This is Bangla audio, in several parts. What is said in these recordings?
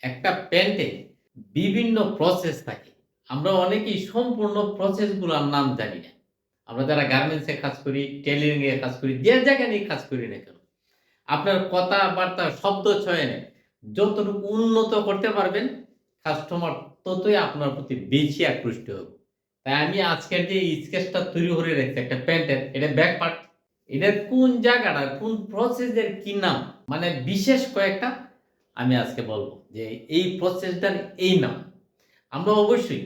একটা প্যান্টে বিভিন্ন প্রসেস থাকে। আমরা অনেকেই সম্পূর্ণ প্রসেসগুলার নাম জানি না। আমরা যারা গার্মেন্টস এ কাজ করি, টেইলরিং এ কাজ করি, যে জায়গায় কাজ করি না কেন, আপনার কথাবার্তা, শব্দ চয়নে যতটুকু উন্নত করতে পারবেন, কাস্টমার ততই আপনার প্রতি বেশি আকৃষ্ট হবে। তাই আমি আজকের যে স্কেচটা তৈরি করে রেখেছি একটা প্যান্টের, এটা ব্যাক পার্ট। এটার কোন জায়গাটা, কোন প্রসেসের কি নাম, মানে বিশেষ কয়েকটা আমি আজকে বলব যে এই প্রসেসটার এই নাম। আমরা অবশ্যই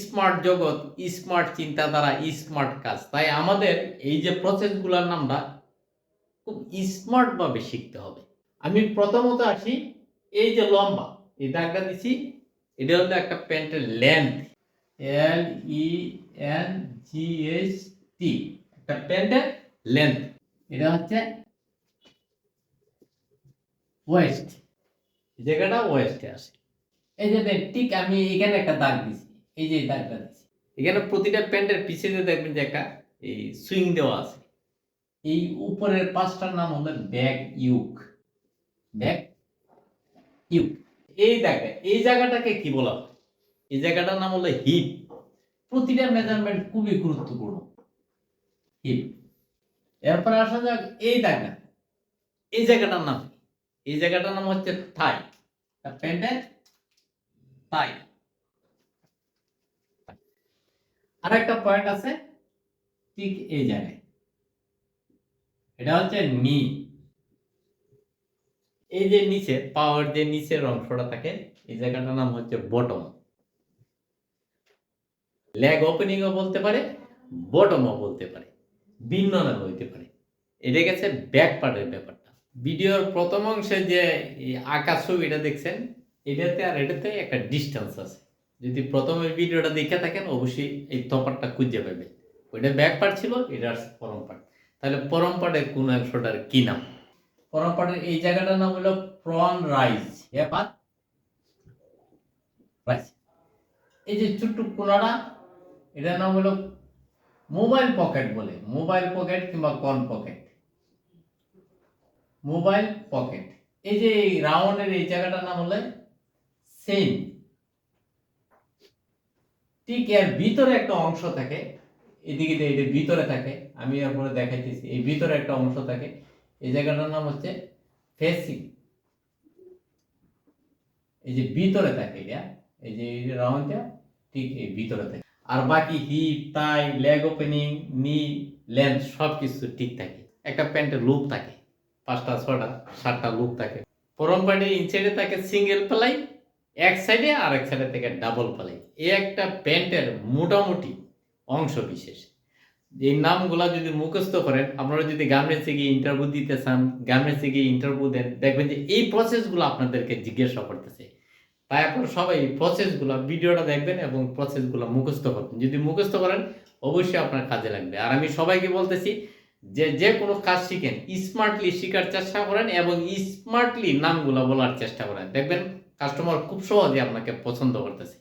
স্মার্ট জগৎ, স্মার্ট চিন্তাধারা, স্মার্ট কাজ। তাই আমাদের এই যে প্রসেসগুলোর নামটা খুব স্মার্ট ভাবে শিখতে হবে। আমি প্রথমত আসি, এই যে লম্বা, এই দাগটা দিছি, এটা হলো একটা প্যান্টের লেন্থ, LENGHT, একটা প্যান্টের লেন্থ। এটা হচ্ছে ওয়েস্ট, এই জায়গাটা ওয়েস্টে আসে। এই যে ঠিক আমি এখানে একটা দাগ দিছি, এই যে দাগটা দিছি, এখানে প্রতিটা প্যান্টের পিছনে দেখবেন যে একটা এই সুইং দেওয়া আছে। এই উপরের পাঁচটার নাম হলো ব্যাক ইউক, ব্যাক ইউক। এই দাগটা, এই জায়গাটাকে কি বলা হয়? এই জায়গাটার নাম হলো হিপ। প্রতিটা মেজারমেন্ট খুবই গুরুত্বপূর্ণ, হিপ। এরপর আসা যাক এই দাগটা, এই জায়গাটার নাম, এই জায়গাটার নাম হচ্ছে থাই, প্যান্টের থাই। আর একটা পয়েন্ট আছে ঠিক এই জায়গায়, এটা হচ্ছে নি। এই যে নিচে পাওয়ার যে নিচের অংশটা থাকে, এই জায়গাটার নাম হচ্ছে বটম। লেগ ওপেনিংও বলতে পারে, বটমও বলতে পারে, ভিন্ন নাম হইতে পারে। এটা গেছে ব্যাক পার্টের ব্যাপারটা। ভিডিওর প্রথম অংশে যে আঁকা ছবিটা দেখছেন, এটাতে আর এটাতে একটা ডিস্টেন্স আছে। যদি প্রথমের ভিডিওটা দেখে থাকেন অবশ্যই এই তফাৎটা খুঁজে পাবেন। ওইটা ব্যাক পার্ট ছিল, এটা পরম পার্ট। তাহলে পরম পার্টের কোন অংশটার কি নাম? পরম পার্টের এই জায়গাটার নাম হলো প্রন রাইজ। রাইজ। এই যে ছোট্ট কোনাটা, এটার নাম হলো মোবাইল পকেট বলে, মোবাইল পকেট কিংবা কর্ন পকেট, মোবাইল পকেট। এই যে রাউন্ডের এই জায়গাটার নাম হলো সেম। ঠিক এর ভিতরে একটা অংশ থাকে, এদিকে এটা ভিতরে থাকে, আমি এরপরে দেখাইতেছি, এই ভিতরে একটা অংশ থাকে, এই জায়গাটার নাম হচ্ছে ফেসিং। এই যে ভিতরে থাকে এটা, এই যে রাউন্ডটা ঠিক এই ভিতরে থাকে। আর বাকি হিপ, টাই, লেগ ওপেনিং, নি, লেন্থ সবকিছু ঠিক থাকে। একটা প্যান্টের লুপ থাকে, 5টা 6টা 7টা লুপ থাকে। পরম প্যান্টের ইনসাইডে থাকে সিঙ্গেল প্লাই, এক সাইডে আর এক সাইডে থেকে ডাবল প্লাই। এই একটা প্যান্টের মোটামুটি অংশ বিশেষ। এই নামগুলা যদি মুখস্থ করেন, আপনারা যদি গার্মেন্টসে গিয়ে ইন্টারভিউ দিতে চান, গার্মেন্টসে গিয়ে ইন্টারভিউ দেন, দেখবেন যে এই প্রসেসগুলো আপনাদেরকে জিজ্ঞাসা করতেছে। তাই আপনারা সবাই প্রসেসগুলো ভিডিওটা দেখবেন এবং প্রসেসগুলো মুখস্থ করবেন। যদি মুখস্থ করেন অবশ্যই আপনার কাজে লাগবে। আর আমি সবাইকে বলতেছি যে যে কোনো কাজ শিখেন, স্মার্টলি শেখার চেষ্টা করেন এবং স্মার্টলি নামগুলো বলার চেষ্টা করেন, দেখবেন কাস্টমার খুব সহজে আপনাকে পছন্দ করতেছে।